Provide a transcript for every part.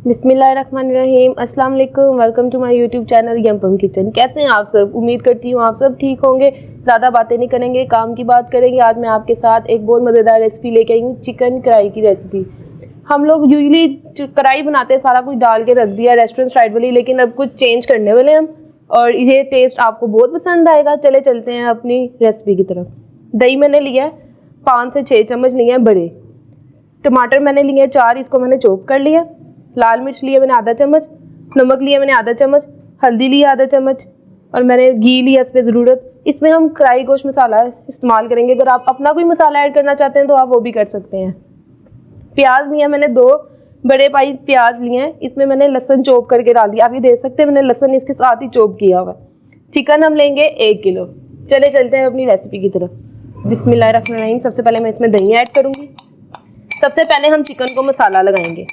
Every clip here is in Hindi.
बिस्मिल्लाहिर्रहमानिर्रहीम, अस्सलाम वालेकुम, welcome to my YouTube channel Yumpum kitchen. कैसे हैं आप सब? उम्मीद करती हूँ आप सब ठीक होंगे। ज़्यादा बातें नहीं करेंगे, काम की बात करेंगे। आज मैं आपके साथ एक बहुत मज़ेदार रेसिपी लेके आई हूँ, चिकन कढ़ाई की रेसिपी। हम लोग यूजुअली कढ़ाई बनाते हैं, सारा कुछ डाल के रख दिया रेस्टोरेंट स्टाइल वाली, लेकिन अब कुछ चेंज करने वाले हम और ये टेस्ट आपको बहुत पसंद आएगा। चले चलते हैं अपनी रेसिपी की तरफ। दही मैंने लिया है 5 से 6 चम्मच लिए हैं बड़े। टमाटर मैंने लिए हैं 4, इसको मैंने चॉप कर लिया। लाल मिर्च लिया मैंने आधा चम्मच, नमक लिया मैंने आधा चम्मच, हल्दी लिया आधा चम्मच और मैंने घी लिया इस पर ज़रूरत। इसमें हम कढ़ाई गोश्त मसाला इस्तेमाल करेंगे। अगर आप अपना कोई मसाला ऐड करना चाहते हैं तो आप वो भी कर सकते हैं। प्याज लिया मैंने 2 बड़े पाई प्याज लिए हैं। इसमें मैंने लहसुन चॉप करके डाल दिया। आप ये देख सकते हैं मैंने लहसुन इसके साथ ही चॉप किया हुआ। चिकन हम लेंगे 1 किलो। चले चलते हैं अपनी रेसिपी की तरफ। बिस्मिल्लाहिर्रहमानिर्रहीम। सबसे पहले मैं इसमें दही ऐड करूँगी। सबसे पहले हम चिकन को मसाला लगाएंगे।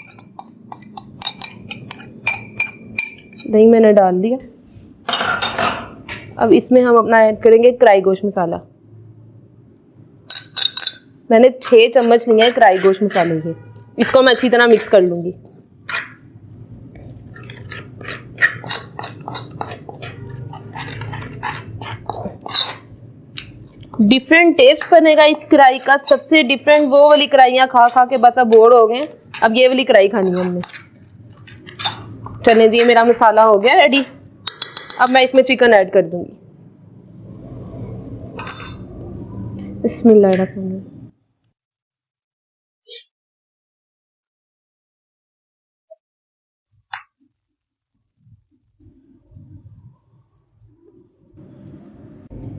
दही मैंने डाल दिया। अब इसमें हम अपना ऐड करेंगे कढ़ाई गोश्त मसाला। मैंने 6 चम्मच लिए हैं कढ़ाई गोश्त मसाले के। इसको मैं अच्छी तरह मिक्स कर लूँगी। डिफरेंट टेस्ट बनेगा इस कढ़ाई का। सबसे डिफरेंट वो वाली कढ़ाइयाँ खा खा के बस अब बोर हो गए। अब ये वाली कढ़ाई खानी है हमने। चलें जी, मेरा मसाला हो गया रेडी। अब मैं इसमें चिकन ऐड कर दूंगी। बिस्मिल्लाहिर्रहमानिर्रहीम।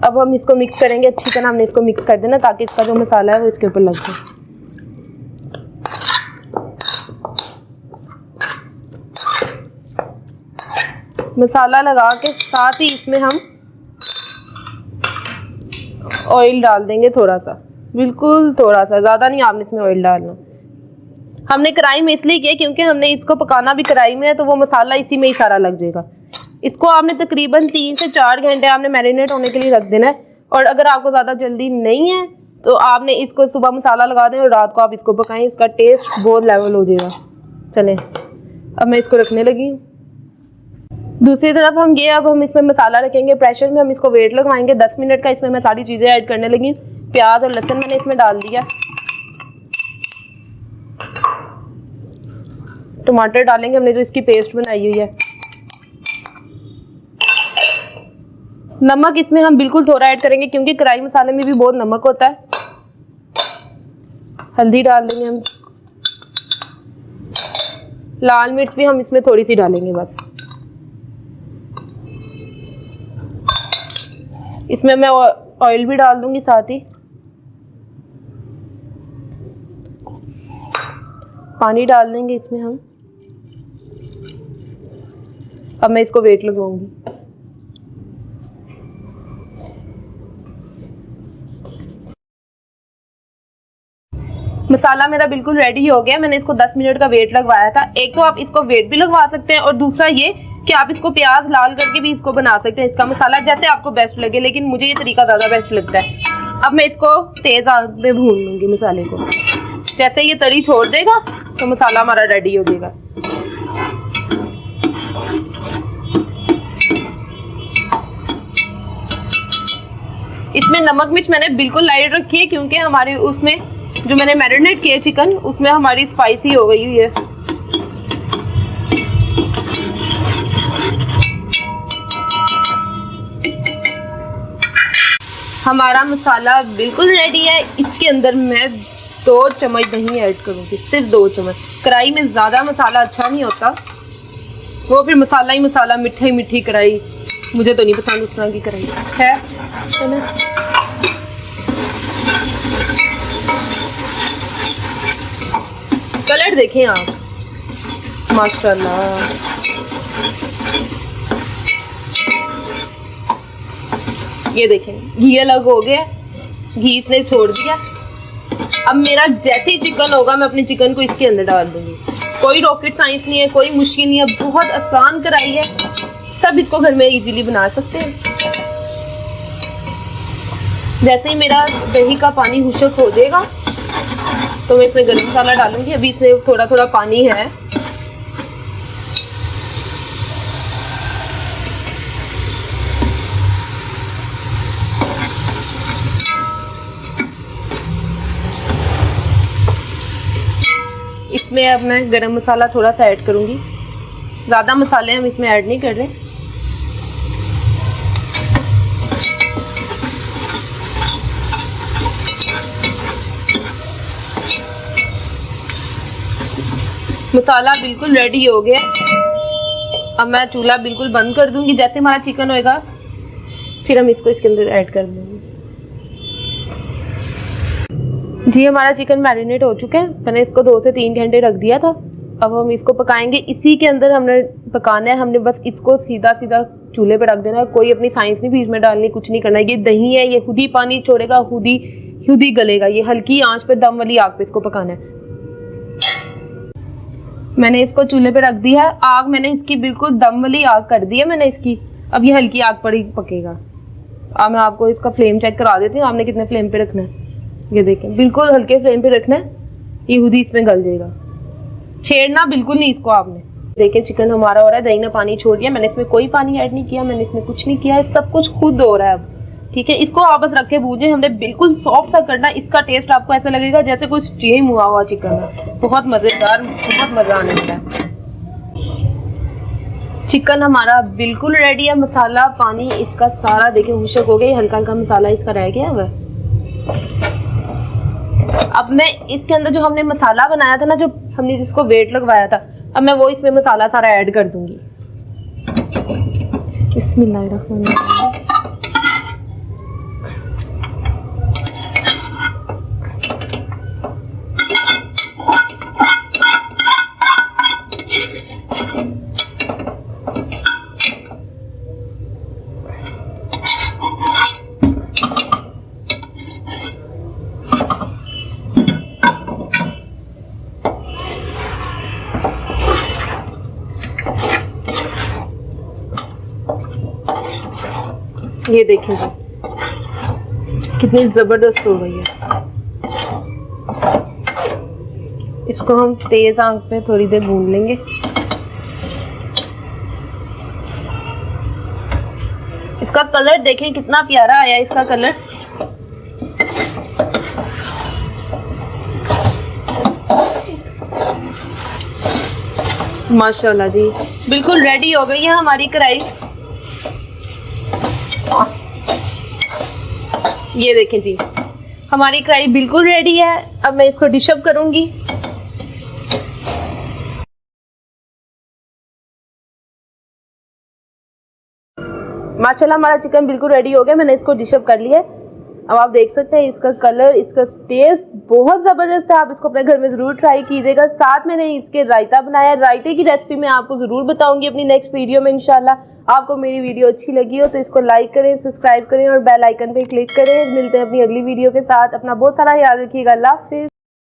अब हम इसको मिक्स करेंगे अच्छी तरह। हमने इसको मिक्स कर देना ताकि इसका जो मसाला है वो इसके ऊपर लग जाए। मसाला लगा के साथ ही इसमें हम ऑयल डाल देंगे थोड़ा सा, बिल्कुल थोड़ा सा, ज़्यादा नहीं आपने इसमें ऑयल डालना। हमने कढ़ाई में इसलिए किया क्योंकि हमने इसको पकाना भी कढ़ाई में है, तो वो मसाला इसी में ही सारा लग जाएगा। इसको आपने तकरीबन 3 से 4 घंटे आपने मैरिनेट होने के लिए रख देना है। और अगर आपको ज़्यादा जल्दी नहीं है तो आपने इसको सुबह मसाला लगा दें और रात को आप इसको पकाएं। इसका टेस्ट बहुत लेवल हो जाएगा। चलें, अब मैं इसको रखने लगी हूँ। दूसरी तरफ अब हम इसमें मसाला रखेंगे प्रेशर में। हम इसको वेट लगवाएंगे 10 मिनट का। इसमें मैं सारी चीज़ें ऐड करने लगी। प्याज और लहसुन मैंने इसमें डाल दिया। टमाटर डालेंगे हमने जो इसकी पेस्ट बनाई हुई है। नमक इसमें हम बिल्कुल थोड़ा ऐड करेंगे क्योंकि कढ़ाई मसाले में भी बहुत नमक होता है। हल्दी डाल देंगे हम। लाल मिर्च भी हम इसमें थोड़ी सी डालेंगे बस। इसमें मैं ऑयल भी डाल दूंगी साथ ही। पानी डाल देंगे इसमें हम। अब मैं इसको वेट लगवाऊंगी। मसाला मेरा बिल्कुल रेडी हो गया। मैंने इसको 10 मिनट का वेट लगवाया था। एक तो आप इसको वेट भी लगवा सकते हैं और दूसरा ये कि आप इसको प्याज लाल करके भी इसको बना सकते हैं। इसका मसाला जैसे आपको बेस्ट लगे, लेकिन मुझे ये तरीका ज़्यादा बेस्ट लगता है। अब मैं इसको तेज़ आंच में भून लूँगी मसाले को। जैसे ये तरी छोड़ देगा तो मसाला हमारा रेडी हो जाएगा। इसमें नमक मिर्च मैंने बिल्कुल लाइट रखी है क्योंकि हमारे उसमें जो मैंने मैरिनेट किया चिकन उसमें हमारी स्पाइसी हो गई हुई है। हमारा मसाला बिल्कुल रेडी है। इसके अंदर मैं 2 चम्मच दही ऐड करूँगी, सिर्फ 2 चम्मच। कढ़ाई में ज़्यादा मसाला अच्छा नहीं होता, वो फिर मसाला ही मसाला, मीठी मीठी कढ़ाई मुझे तो नहीं पसंद उस तरह की कढ़ाई है। चलो कलर देखें आप, माशाल्लाह। ये देखें घी अलग हो गया, घी इसने छोड़ दिया। अब मेरा जैसे ही चिकन होगा मैं अपने चिकन को इसके अंदर डाल दूंगी। कोई रॉकेट साइंस नहीं है, कोई मुश्किल नहीं है, बहुत आसान कढ़ाई है। सब इसको घर में इजीली बना सकते हैं। जैसे ही मेरा दही का पानी हुशक हो जाएगा तो मैं इसमें गरम मसाला डालूंगी। अभी इसमें थोड़ा थोड़ा पानी है। इसमें अब मैं गरम मसाला थोड़ा सा ऐड करूँगी। ज़्यादा मसाले हम इसमें ऐड नहीं कर रहे। मसाला बिल्कुल रेडी हो गया। अब मैं चूल्हा बिल्कुल बंद कर दूंगी। जैसे हमारा चिकन होएगा फिर हम इसको इसके अंदर ऐड कर देंगे। जी हमारा चिकन मैरिनेट हो चुका है। मैंने इसको 2 से 3 घंटे रख दिया था। अब हम इसको पकाएंगे। इसी के अंदर हमने पकाना है। हमने बस इसको सीधा सीधा चूल्हे पे रख देना है। कोई अपनी साइंस नहीं बीच में डालनी, कुछ नहीं करना। ये दही है, ये खुद ही पानी छोड़ेगा, खुद ही गलेगा। ये हल्की आंच पे दम वाली आग पे इसको पकाना है। मैंने इसको चूल्हे पे रख दिया है। आग मैंने इसकी बिल्कुल दम वाली आग कर दी है मैंने इसकी। अब ये हल्की आग पर ही पकेगा। अब मैं आपको इसका फ्लेम चेक करा देती हूँ। आपने कितने फ्लेम पे रखना है, ये देखें, बिल्कुल हल्के फ्लेम पे रखना है। ये खुद ही इसमें गल जाएगा। छेड़ना बिल्कुल नहीं इसको आपने। देखिए चिकन हमारा हो रहा है। दही ने पानी छोड़ दिया। मैंने इसमें कोई पानी ऐड नहीं किया, मैंने इसमें कुछ नहीं किया है। सब कुछ खुद हो रहा है अब। ठीक है, इसको आप बस रख के भूजें। हमने बिल्कुल सॉफ्ट सा करना। इसका टेस्ट आपको ऐसा लगेगा जैसे कोई स्टीम हुआ हुआ चिकन है। बहुत मज़ेदार, बहुत मज़ा आने वाला है। चिकन हमारा बिल्कुल रेडी है। मसाला पानी इसका सारा देखिए मुशक हो गया। हल्का हल्का मसाला इसका रह गया है। अब मैं इसके अंदर जो हमने मसाला बनाया था ना, जो हमने जिसको वेट लगवाया था, अब मैं वो इसमें मसाला सारा ऐड कर दूंगी। बिस्मिल्लाहिर्रहमानिर्रहीम। ये देखिए जी कितनी जबरदस्त हो गई है। इसको हम तेज आंच पे थोड़ी देर भून लेंगे। इसका कलर देखें कितना प्यारा आया इसका कलर। माशाल्लाह जी बिल्कुल रेडी हो गई है हमारी कढ़ाई। ये देखें जी हमारी कढ़ाई बिल्कुल रेडी है। अब मैं इसको डिश अप करूंगी। माशाल्लाह हमारा चिकन बिल्कुल रेडी हो गया। मैंने इसको डिश अप कर लिया। अब आप देख सकते हैं इसका कलर, इसका टेस्ट बहुत ज़बरदस्त है। आप इसको अपने घर में ज़रूर ट्राई कीजिएगा। साथ मैंने इसके रायता बनाया। रायते की रेसिपी मैं आपको ज़रूर बताऊंगी अपनी नेक्स्ट वीडियो में इंशाल्लाह। आपको मेरी वीडियो अच्छी लगी हो तो इसको लाइक करें, सब्सक्राइब करें और बेल आइकन पे क्लिक करें। मिलते हैं अपनी अगली वीडियो के साथ। अपना बहुत सारा ख्याल रखिएगा। अल्लाह हाफिज़।